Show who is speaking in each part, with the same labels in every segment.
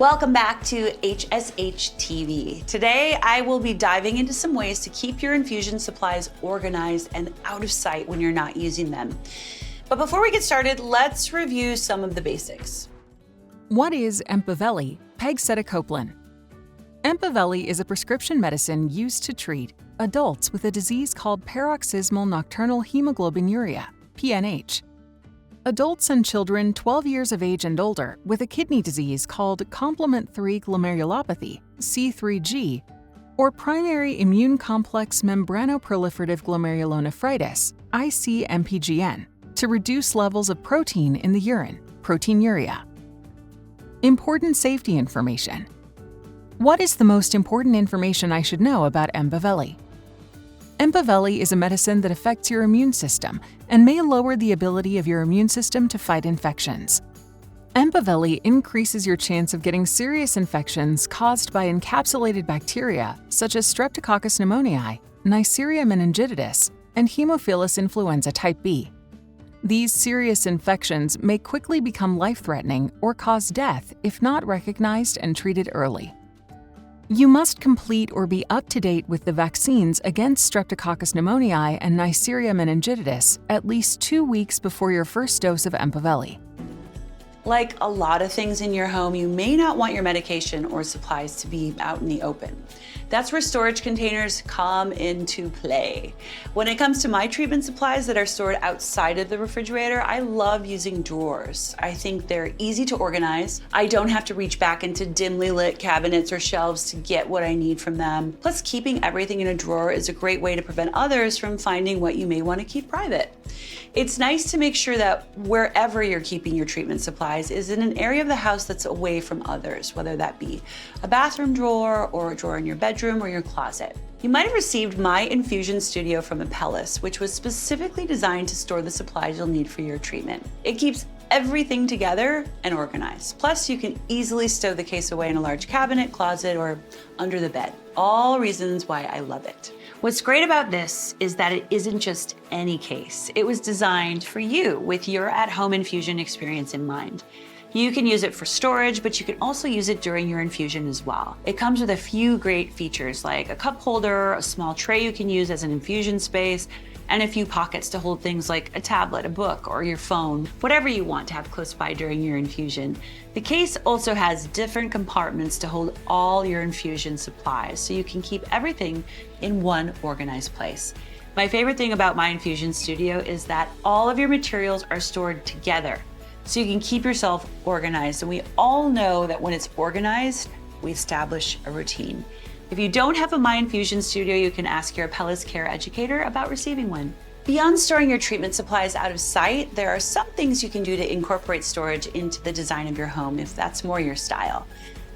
Speaker 1: Welcome back to HSH TV. Today, I will be diving into some ways to keep your infusion supplies organized and out of sight when you're not using them. But before we get started, let's review some of the basics.
Speaker 2: What is EMPAVELI, pegcetacoplan? EMPAVELI is a prescription medicine used to treat adults with a disease called paroxysmal nocturnal hemoglobinuria, PNH. Adults and children 12 years of age and older with a kidney disease called complement 3 glomerulopathy, C3G, or primary immune complex membranoproliferative glomerulonephritis, IC-MPGN, to reduce levels of protein in the urine, proteinuria. Important safety information. What is the most important information I should know about EMPAVELI? EMPAVELI is a medicine that affects your immune system and may lower the ability of your immune system to fight infections. EMPAVELI increases your chance of getting serious infections caused by encapsulated bacteria such as Streptococcus pneumoniae, Neisseria meningitidis, and Haemophilus influenza type B. These serious infections may quickly become life-threatening or cause death if not recognized and treated early. You must complete or be up to date with the vaccines against Streptococcus pneumoniae and Neisseria meningitidis at least 2 weeks before your first dose of EMPAVELI.
Speaker 1: Like a lot of things in your home, you may not want your medication or supplies to be out in the open. That's where storage containers come into play. When it comes to my treatment supplies that are stored outside of the refrigerator, I love using drawers. I think they're easy to organize. I don't have to reach back into dimly lit cabinets or shelves to get what I need from them. Plus, keeping everything in a drawer is a great way to prevent others from finding what you may want to keep private. It's nice to make sure that wherever you're keeping your treatment supplies is in an area of the house that's away from others, whether that be a bathroom drawer or a drawer in your bedroom or your closet. You might have received my infusion studio from EMPAVELI, which was specifically designed to store the supplies you'll need for your treatment. It keeps everything together and organized. Plus, you can easily stow the case away in a large cabinet, closet, or under the bed. All reasons why I love it. What's great about this is that it isn't just any case. It was designed for you with your at-home infusion experience in mind. You can use it for storage, but you can also use it during your infusion as well. It comes with a few great features like a cup holder, a small tray you can use as an infusion space, and a few pockets to hold things like a tablet, a book, or your phone, whatever you want to have close by during your infusion. The case also has different compartments to hold all your infusion supplies, so you can keep everything in one organized place. My favorite thing about my infusion studio is that all of your materials are stored together, so you can keep yourself organized. And we all know that when it's organized, we establish a routine. If you don't have a My Infusion Studio, you can ask your Apellis Care educator about receiving one. Beyond storing your treatment supplies out of sight, there are some things you can do to incorporate storage into the design of your home if that's more your style.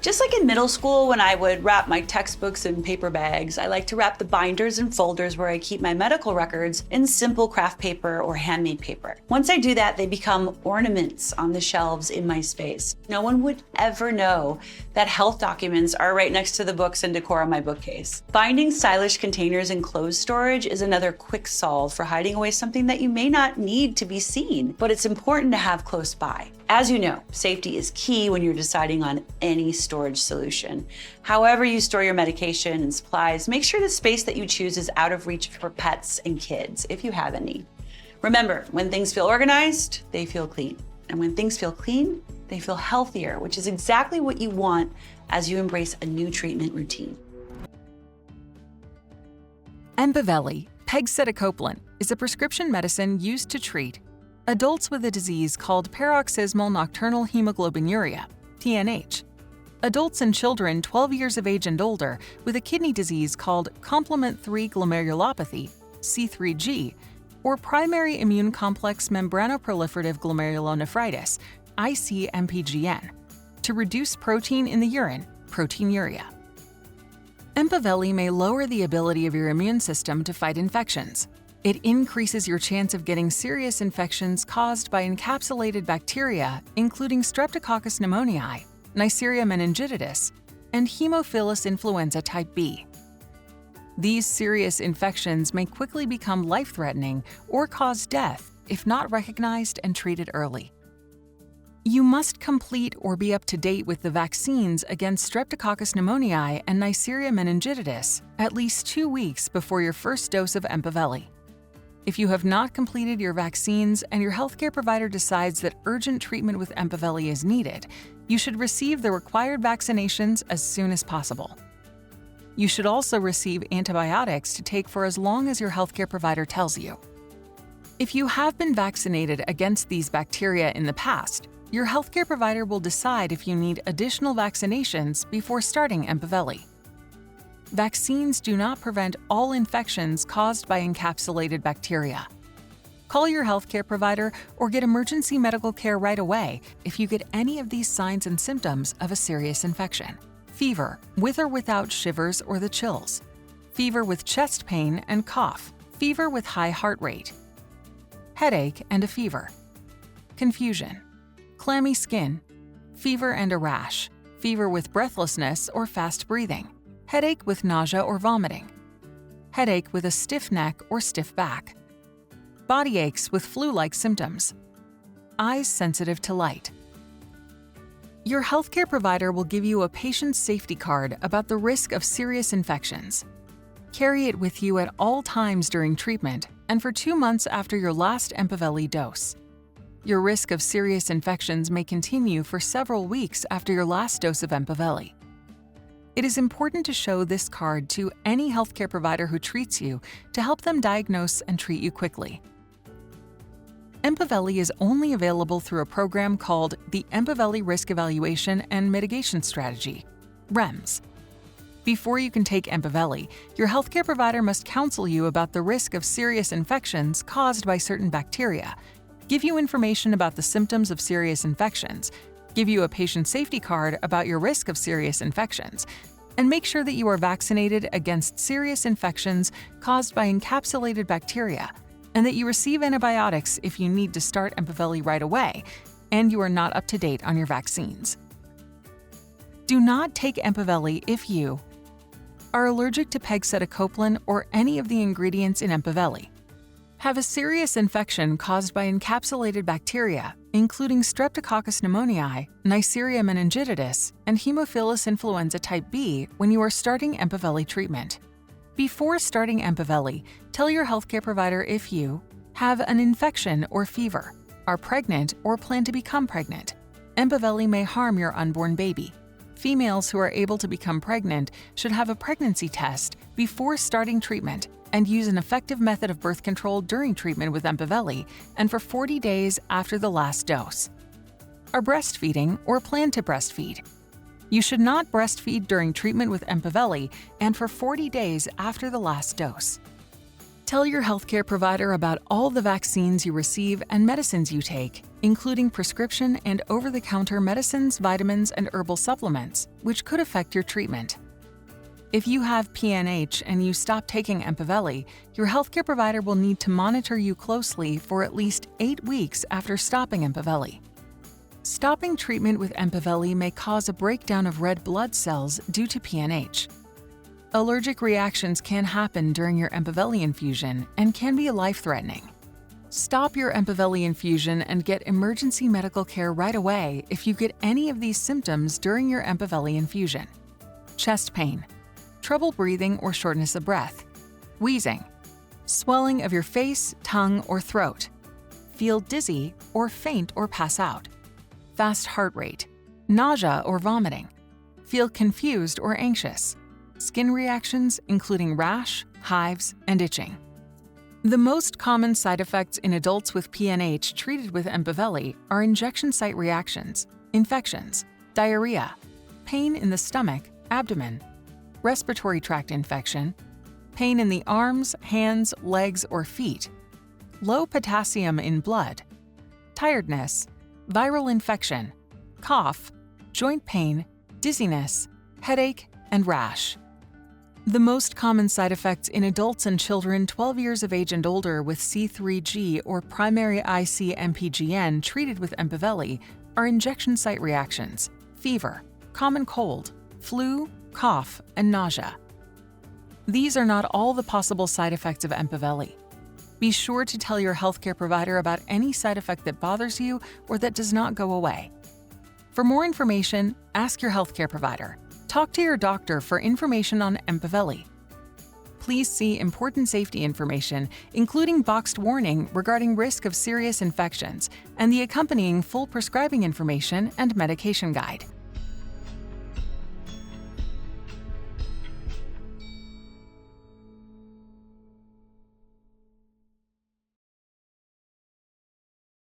Speaker 1: Just like in middle school when I would wrap my textbooks in paper bags, I like to wrap the binders and folders where I keep my medical records in simple craft paper or handmade paper. Once I do that, they become ornaments on the shelves in my space. No one would ever know that health documents are right next to the books and decor on my bookcase. Finding stylish containers in closed storage is another quick solve for hiding away something that you may not need to be seen, but it's important to have close by. As you know, safety is key when you're deciding on any storage solution. However you store your medication and supplies, make sure the space that you choose is out of reach for pets and kids, if you have any. Remember, when things feel organized, they feel clean. And when things feel clean, they feel healthier, which is exactly what you want as you embrace a new treatment routine.
Speaker 2: EMPAVELI, pegcetacoplan, is a prescription medicine used to treat adults with a disease called paroxysmal nocturnal hemoglobinuria, PNH. Adults and children 12 years of age and older with a kidney disease called complement 3 glomerulopathy, C3G, or primary immune complex membranoproliferative glomerulonephritis, IC-MPGN, to reduce protein in the urine, proteinuria. EMPAVELI may lower the ability of your immune system to fight infections. It increases your chance of getting serious infections caused by encapsulated bacteria, including Streptococcus pneumoniae, Neisseria meningitidis, and Haemophilus influenza type B. These serious infections may quickly become life-threatening or cause death if not recognized and treated early. You must complete or be up to date with the vaccines against Streptococcus pneumoniae and Neisseria meningitidis at least 2 weeks before your first dose of EMPAVELI. If you have not completed your vaccines and your healthcare provider decides that urgent treatment with EMPAVELI is needed, you should receive the required vaccinations as soon as possible. You should also receive antibiotics to take for as long as your healthcare provider tells you. If you have been vaccinated against these bacteria in the past, your healthcare provider will decide if you need additional vaccinations before starting EMPAVELI. Vaccines do not prevent all infections caused by encapsulated bacteria. Call your healthcare provider or get emergency medical care right away if you get any of these signs and symptoms of a serious infection. Fever, with or without shivers or the chills. Fever with chest pain and cough. Fever with high heart rate. Headache and a fever. Confusion. Clammy skin, fever and a rash, fever with breathlessness or fast breathing, headache with nausea or vomiting, headache with a stiff neck or stiff back, body aches with flu-like symptoms, eyes sensitive to light. Your healthcare provider will give you a patient safety card about the risk of serious infections. Carry it with you at all times during treatment and for 2 months after your last EMPAVELI dose. Your risk of serious infections may continue for several weeks after your last dose of EMPAVELI. It is important to show this card to any healthcare provider who treats you to help them diagnose and treat you quickly. EMPAVELI is only available through a program called the EMPAVELI Risk Evaluation and Mitigation Strategy, REMS. Before you can take EMPAVELI, your healthcare provider must counsel you about the risk of serious infections caused by certain bacteria, give you information about the symptoms of serious infections, give you a patient safety card about your risk of serious infections, and make sure that you are vaccinated against serious infections caused by encapsulated bacteria, and that you receive antibiotics if you need to start EMPAVELI right away, and you are not up to date on your vaccines. Do not take EMPAVELI if you are allergic to pegcetacoplan or any of the ingredients in EMPAVELI, have a serious infection caused by encapsulated bacteria, including Streptococcus pneumoniae, Neisseria meningitidis, and Haemophilus influenza type B when you are starting EMPAVELI treatment. Before starting EMPAVELI, tell your healthcare provider if you have an infection or fever, are pregnant or plan to become pregnant. EMPAVELI may harm your unborn baby. Females who are able to become pregnant should have a pregnancy test before starting treatment and use an effective method of birth control during treatment with EMPAVELI and for 40 days after the last dose. Are breastfeeding or plan to breastfeed. You should not breastfeed during treatment with EMPAVELI and for 40 days after the last dose. Tell your healthcare provider about all the vaccines you receive and medicines you take, including prescription and over-the-counter medicines, vitamins, and herbal supplements, which could affect your treatment. If you have PNH and you stop taking EMPAVELI, your healthcare provider will need to monitor you closely for at least 8 weeks after stopping EMPAVELI. Stopping treatment with EMPAVELI may cause a breakdown of red blood cells due to PNH. Allergic reactions can happen during your EMPAVELI infusion and can be life-threatening. Stop your EMPAVELI infusion and get emergency medical care right away if you get any of these symptoms during your EMPAVELI infusion. Chest pain, trouble breathing or shortness of breath, wheezing, swelling of your face, tongue, or throat, feel dizzy or faint or pass out, fast heart rate, nausea or vomiting, feel confused or anxious, skin reactions including rash, hives, and itching. The most common side effects in adults with PNH treated with EMPAVELI are injection site reactions, infections, diarrhea, pain in the stomach, abdomen, respiratory tract infection, pain in the arms, hands, legs, or feet, low potassium in blood, tiredness, viral infection, cough, joint pain, dizziness, headache, and rash. The most common side effects in adults and children 12 years of age and older with C3G or primary IC-MPGN treated with EMPAVELI are injection site reactions, fever, common cold, flu, cough, and nausea. These are not all the possible side effects of EMPAVELI. Be sure to tell your healthcare provider about any side effect that bothers you or that does not go away. For more information, ask your healthcare provider. Talk to your doctor for information on EMPAVELI. Please see important safety information, including boxed warning regarding risk of serious infections and the accompanying full prescribing information and medication guide.